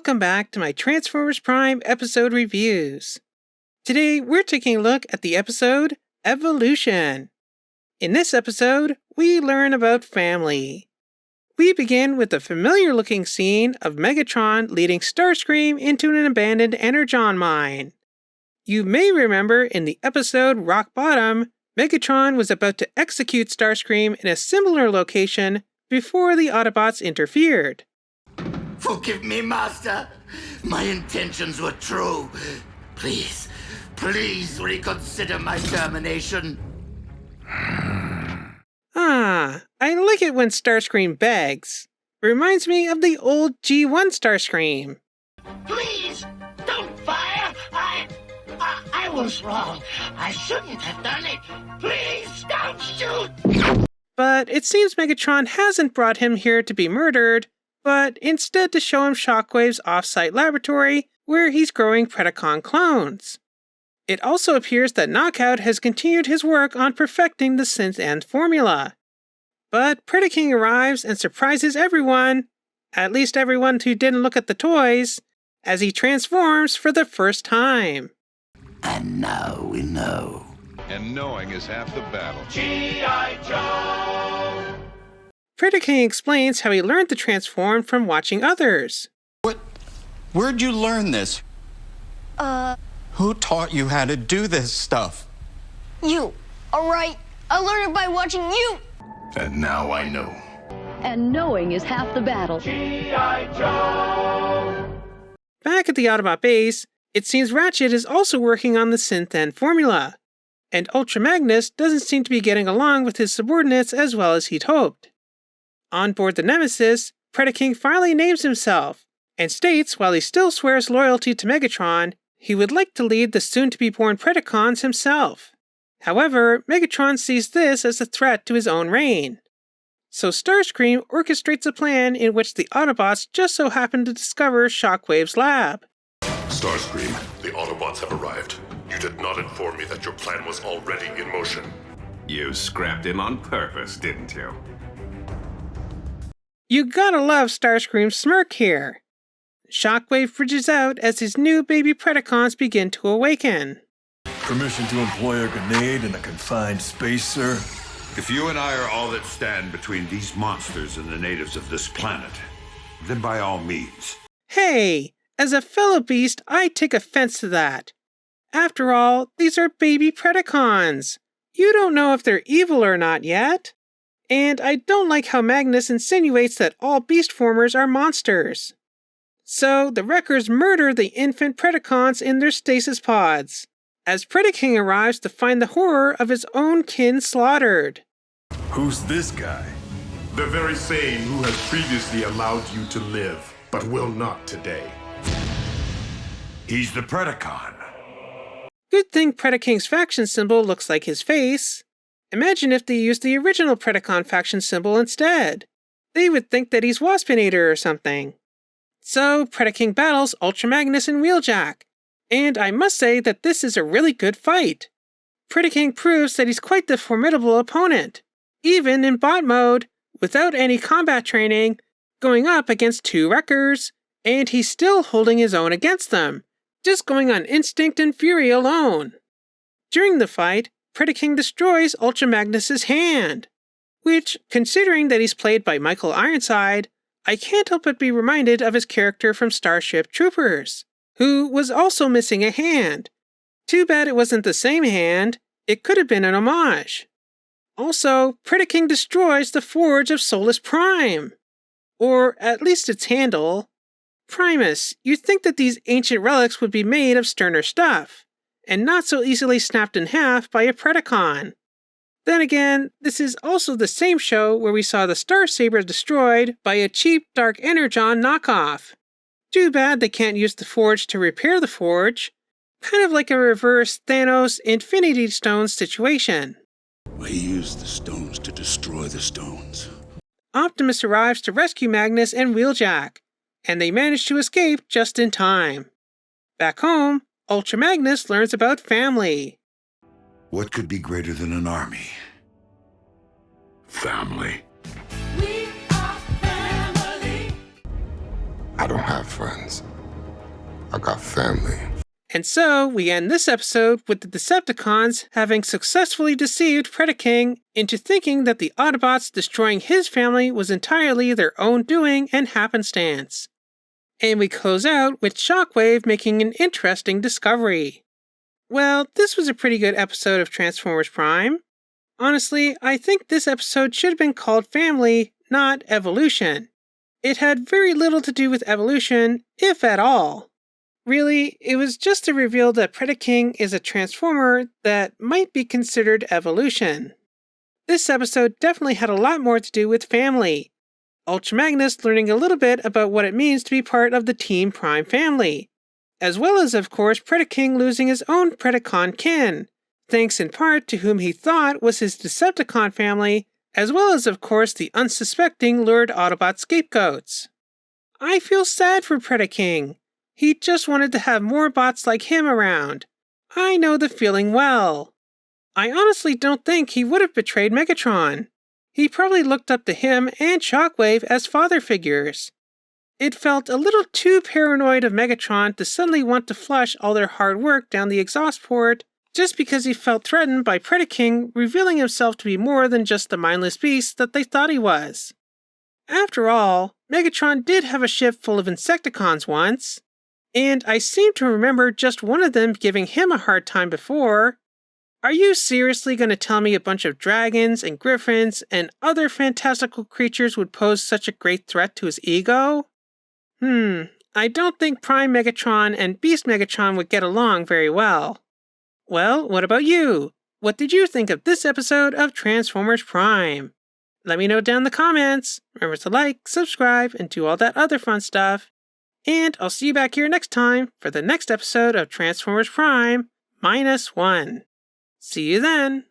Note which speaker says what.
Speaker 1: welcome back to my Transformers Prime episode reviews. Today, we're taking a look at the episode Evolution. In this episode, we learn about family. We begin with a familiar-looking scene of Megatron leading Starscream into an abandoned Energon mine. You may remember in the episode Rock Bottom, Megatron was about to execute Starscream in a similar location before the Autobots interfered.
Speaker 2: Forgive me, Master. My intentions were true. Please reconsider my termination.
Speaker 1: I like it when Starscream begs. Reminds me of the old G1 Starscream.
Speaker 3: Please, don't fire! I was wrong. I shouldn't have done it. Please, don't shoot!
Speaker 1: But it seems Megatron hasn't brought him here to be murdered, but instead to show him Shockwave's off-site laboratory where he's growing Predacon clones. It also appears that Knockout has continued his work on perfecting the synth-end formula. But Predaking arrives and surprises everyone, at least everyone who didn't look at the toys, as he transforms for the first time.
Speaker 2: And now we know.
Speaker 4: And knowing is half the battle.
Speaker 3: G.I. Joe!
Speaker 1: Predaking explains how he learned to transform from watching others.
Speaker 5: Where'd you learn this? Who taught you how to do this stuff?
Speaker 6: You. All right. I learned it by watching you.
Speaker 4: And now I know.
Speaker 7: And knowing is half the battle.
Speaker 3: G.I. Joe!
Speaker 1: Back at the Autobot base, it seems Ratchet is also working on the synth-end formula, and Ultra Magnus doesn't seem to be getting along with his subordinates as well as he'd hoped. On board the Nemesis, Predaking finally names himself, and states while he still swears loyalty to Megatron, he would like to lead the soon-to-be-born Predacons himself. However, Megatron sees this as a threat to his own reign. So Starscream orchestrates a plan in which the Autobots just so happen to discover Shockwave's lab.
Speaker 8: Starscream, the Autobots have arrived. You did not inform me that your plan was already in motion.
Speaker 9: You scrapped him on purpose, didn't you?
Speaker 1: You gotta love Starscream's smirk here. Shockwave bridges out as his new baby Predacons begin to awaken.
Speaker 10: Permission to employ a grenade in a confined space, sir?
Speaker 4: If you and I are all that stand between these monsters and the natives of this planet, then by all means.
Speaker 1: Hey, as a fellow beast, I take offense to that. After all, these are baby Predacons. You don't know if they're evil or not yet. And I don't like how Magnus insinuates that all beast formers are monsters. So the Wreckers murder the infant Predacons in their stasis pods, as Predaking arrives to find the horror of his own kin slaughtered.
Speaker 10: Who's this guy?
Speaker 8: The very same who has previously allowed you to live, but will not today.
Speaker 4: He's the Predacon.
Speaker 1: Good thing Predaking's faction symbol looks like his face. Imagine if they used the original Predacon faction symbol instead. They would think that he's Waspinator or something. So, Predaking battles Ultra Magnus and Wheeljack, and I must say that this is a really good fight. Predaking proves that he's quite the formidable opponent, even in bot mode, without any combat training, going up against two Wreckers, and he's still holding his own against them, just going on instinct and fury alone. During the fight, Predaking destroys Ultra Magnus's hand, which, considering that he's played by Michael Ironside, I can't help but be reminded of his character from Starship Troopers, who was also missing a hand. Too bad it wasn't the same hand, it could have been an homage. Also, Predaking destroys the forge of Solus Prime, or at least its handle. Primus, you'd think that these ancient relics would be made of sterner stuff, and not so easily snapped in half by a Predacon. Then again, this is also the same show where we saw the Starsaber destroyed by a cheap Dark Energon knockoff. Too bad they can't use the forge to repair the forge, kind of like a reverse Thanos Infinity Stones situation.
Speaker 11: I used the stones to destroy the stones.
Speaker 1: Optimus arrives to rescue Magnus and Wheeljack, and they manage to escape just in time. Back home, Ultra Magnus learns about family.
Speaker 4: What could be greater than an army?
Speaker 8: Family.
Speaker 3: We are family.
Speaker 12: I don't have friends. I got family.
Speaker 1: And so, we end this episode with the Decepticons having successfully deceived Predaking into thinking that the Autobots destroying his family was entirely their own doing and happenstance. And we close out with Shockwave making an interesting discovery. Well, this was a pretty good episode of Transformers Prime. Honestly, I think this episode should have been called Family, not Evolution. It had very little to do with evolution, if at all. Really, it was just to reveal that Predaking is a Transformer that might be considered evolution. This episode definitely had a lot more to do with family. Ultra Magnus learning a little bit about what it means to be part of the Team Prime family, as well as, of course, Predaking losing his own Predacon kin, thanks in part to whom he thought was his Decepticon family, as well as, of course, the unsuspecting lured Autobot scapegoats. I feel sad for Predaking. He just wanted to have more bots like him around. I know the feeling well. I honestly don't think he would have betrayed Megatron. He probably looked up to him and Shockwave as father figures. It felt a little too paranoid of Megatron to suddenly want to flush all their hard work down the exhaust port just because he felt threatened by Predaking revealing himself to be more than just the mindless beast that they thought he was. After all, Megatron did have a ship full of Insecticons once. And I seem to remember just one of them giving him a hard time before. Are you seriously going to tell me a bunch of dragons and griffins and other fantastical creatures would pose such a great threat to his ego? I don't think Prime Megatron and Beast Megatron would get along very well. Well, what about you? What did you think of this episode of Transformers Prime? Let me know down in the comments. Remember to like, subscribe, and do all that other fun stuff. And I'll see you back here next time for the next episode of Transformers Prime -1. See you then!